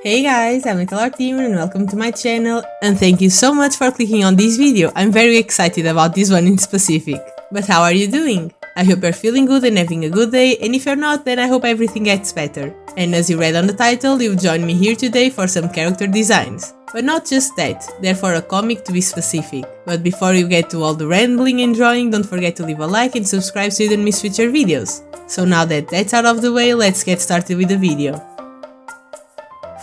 Hey guys, I'm Little Art Team and welcome to my channel, and thank you so much for clicking on this video. I'm very excited about this one in specific. But how are you doing? I hope you're feeling good and having a good day, and if you're not, then I hope everything gets better. And as you read on the title, you've joined me here today for some character designs. But not just that, they're for a comic to be specific. But before you get to all the rambling and drawing, don't forget to leave a like and subscribe so you don't miss future videos. So now that that's out of the way, let's get started with the video.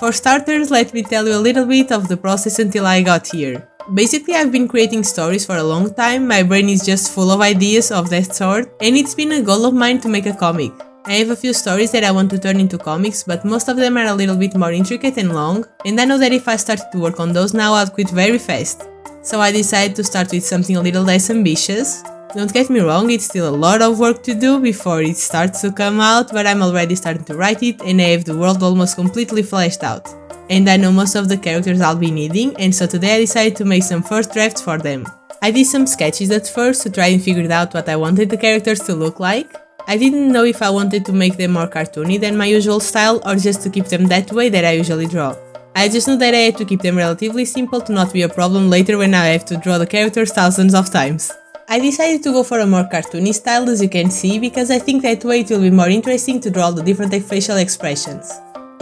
For starters, let me tell you a little bit of the process until I got here. Basically, I've been creating stories for a long time, my brain is just full of ideas of that sort, and it's been a goal of mine to make a comic. I have a few stories that I want to turn into comics, but most of them are a little bit more intricate and long, and I know that if I started to work on those now, I'd quit very fast. So I decided to start with something a little less ambitious. Don't get me wrong, it's still a lot of work to do before it starts to come out, but I'm already starting to write it and I have the world almost completely fleshed out. And I know most of the characters I'll be needing, and so today I decided to make some first drafts for them. I did some sketches at first to try and figure out what I wanted the characters to look like. I didn't know if I wanted to make them more cartoony than my usual style or just to keep them that way that I usually draw. I just knew that I had to keep them relatively simple to not be a problem later when I have to draw the characters thousands of times. I decided to go for a more cartoony style, as you can see, because I think that way it will be more interesting to draw all the different facial expressions.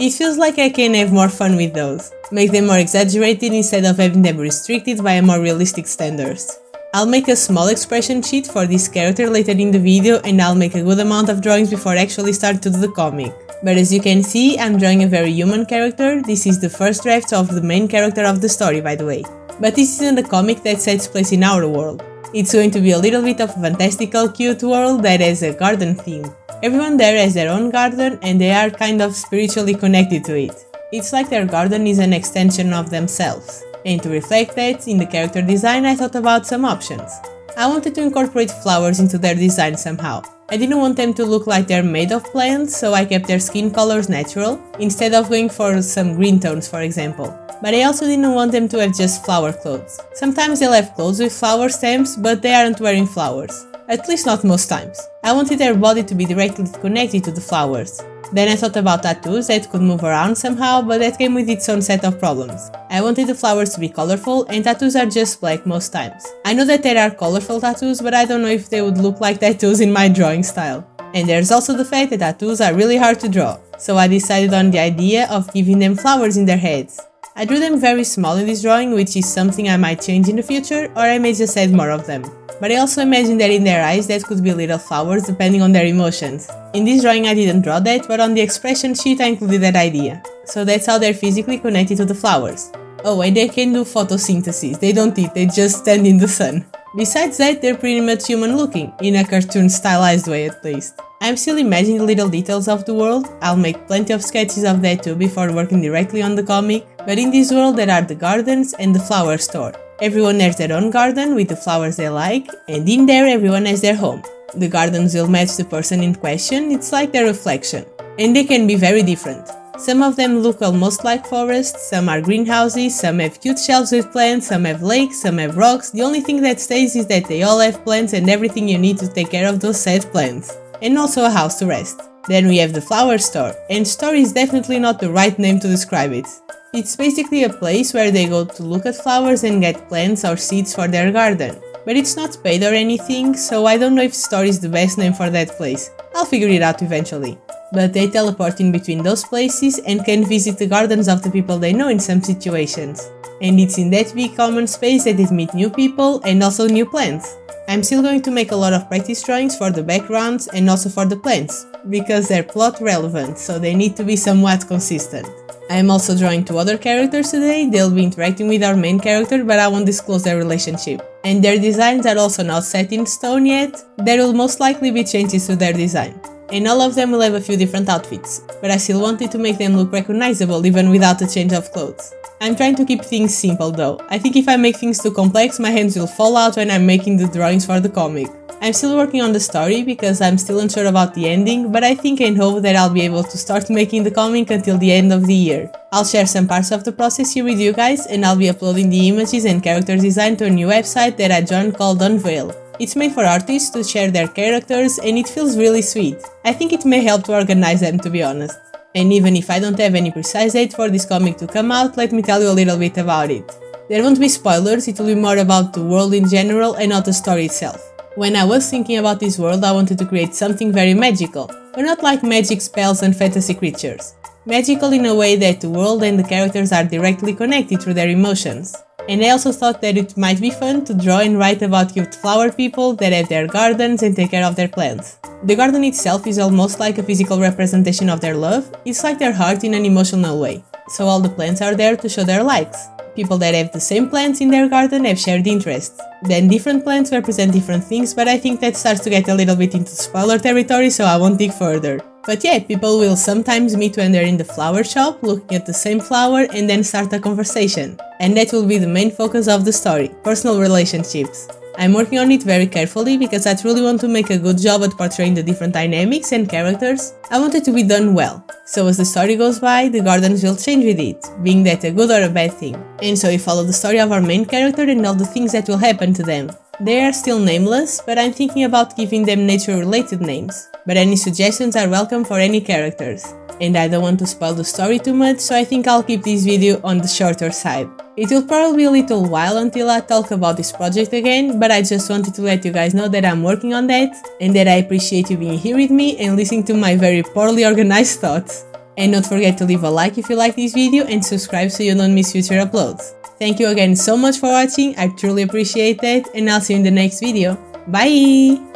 It feels like I can have more fun with those, make them more exaggerated instead of having them restricted by a more realistic standards. I'll make a small expression sheet for this character later in the video, and I'll make a good amount of drawings before I actually start to do the comic. But as you can see, I'm drawing a very human character. This is the first draft of the main character of the story, by the way. But this isn't a comic that sets place in our world. It's going to be a little bit of a fantastical, cute world that has a garden theme. Everyone there has their own garden and they are kind of spiritually connected to it. It's like their garden is an extension of themselves. And to reflect that, in the character design I thought about some options. I wanted to incorporate flowers into their design somehow. I didn't want them to look like they're made of plants, so I kept their skin colors natural, instead of going for some green tones, for example. But I also didn't want them to have just flower clothes. Sometimes they'll have clothes with flower stems, but they aren't wearing flowers. At least not most times. I wanted their body to be directly connected to the flowers. Then I thought about tattoos that could move around somehow, but that came with its own set of problems. I wanted the flowers to be colorful, and tattoos are just black most times. I know that there are colorful tattoos, but I don't know if they would look like tattoos in my drawing style. And there's also the fact that tattoos are really hard to draw, so I decided on the idea of giving them flowers in their heads. I drew them very small in this drawing, which is something I might change in the future, or I may just add more of them. But I also imagined that in their eyes that could be little flowers depending on their emotions. In this drawing I didn't draw that, but on the expression sheet I included that idea. So that's how they're physically connected to the flowers. Oh, and they can do photosynthesis, they don't eat, they just stand in the sun. Besides that, they're pretty much human looking, in a cartoon stylized way at least. I'm still imagining the little details of the world. I'll make plenty of sketches of that too before working directly on the comic, but in this world there are the gardens and the flower store. Everyone has their own garden with the flowers they like, and in there everyone has their home. The gardens will match the person in question, it's like their reflection. And they can be very different. Some of them look almost like forests, some are greenhouses, some have cute shelves with plants, some have lakes, some have rocks. The only thing that stays is that they all have plants and everything you need to take care of those said plants. And also a house to rest. Then we have the flower store, and store is definitely not the right name to describe it. It's basically a place where they go to look at flowers and get plants or seeds for their garden. But it's not paid or anything, so I don't know if store is the best name for that place. I'll figure it out eventually. But they teleport in between those places and can visit the gardens of the people they know in some situations. And it's in that big common space that they meet new people and also new plants. I'm still going to make a lot of practice drawings for the backgrounds and also for the plants, because they're plot relevant, so they need to be somewhat consistent. I am also drawing two other characters today. They'll be interacting with our main character, but I won't disclose their relationship. And their designs are also not set in stone yet. There will most likely be changes to their design. And all of them will have a few different outfits, but I still wanted to make them look recognizable even without a change of clothes. I'm trying to keep things simple though. I think if I make things too complex, my hands will fall out when I'm making the drawings for the comic. I'm still working on the story because I'm still unsure about the ending, but I think and hope that I'll be able to start making the comic until the end of the year. I'll share some parts of the process here with you guys, and I'll be uploading the images and character design to a new website that I joined called Unvale. It's made for artists to share their characters and it feels really sweet. I think it may help to organize them, to be honest. And even if I don't have any precise date for this comic to come out, let me tell you a little bit about it. There won't be spoilers, it will be more about the world in general and not the story itself. When I was thinking about this world, I wanted to create something very magical, but not like magic spells and fantasy creatures. Magical in a way that the world and the characters are directly connected through their emotions. And I also thought that it might be fun to draw and write about cute flower people that have their gardens and take care of their plants. The garden itself is almost like a physical representation of their love, it's like their heart in an emotional way. So all the plants are there to show their likes. People that have the same plants in their garden have shared interests. Then different plants represent different things, but I think that starts to get a little bit into spoiler territory, so I won't dig further. But yeah, people will sometimes meet when they're in the flower shop, looking at the same flower and then start a conversation. And that will be the main focus of the story, personal relationships. I'm working on it very carefully because I truly want to make a good job at portraying the different dynamics and characters. I want it to be done well. So as the story goes by, the gardens will change with it, being that a good or a bad thing. And so we follow the story of our main character and all the things that will happen to them. They are still nameless, but I'm thinking about giving them nature-related names. But any suggestions are welcome for any characters. And I don't want to spoil the story too much, so I think I'll keep this video on the shorter side. It will probably be a little while until I talk about this project again, but I just wanted to let you guys know that I'm working on that, and that I appreciate you being here with me and listening to my very poorly organized thoughts. And don't forget to leave a like if you like this video and subscribe so you don't miss future uploads. Thank you again so much for watching, I truly appreciate that, and I'll see you in the next video. Bye!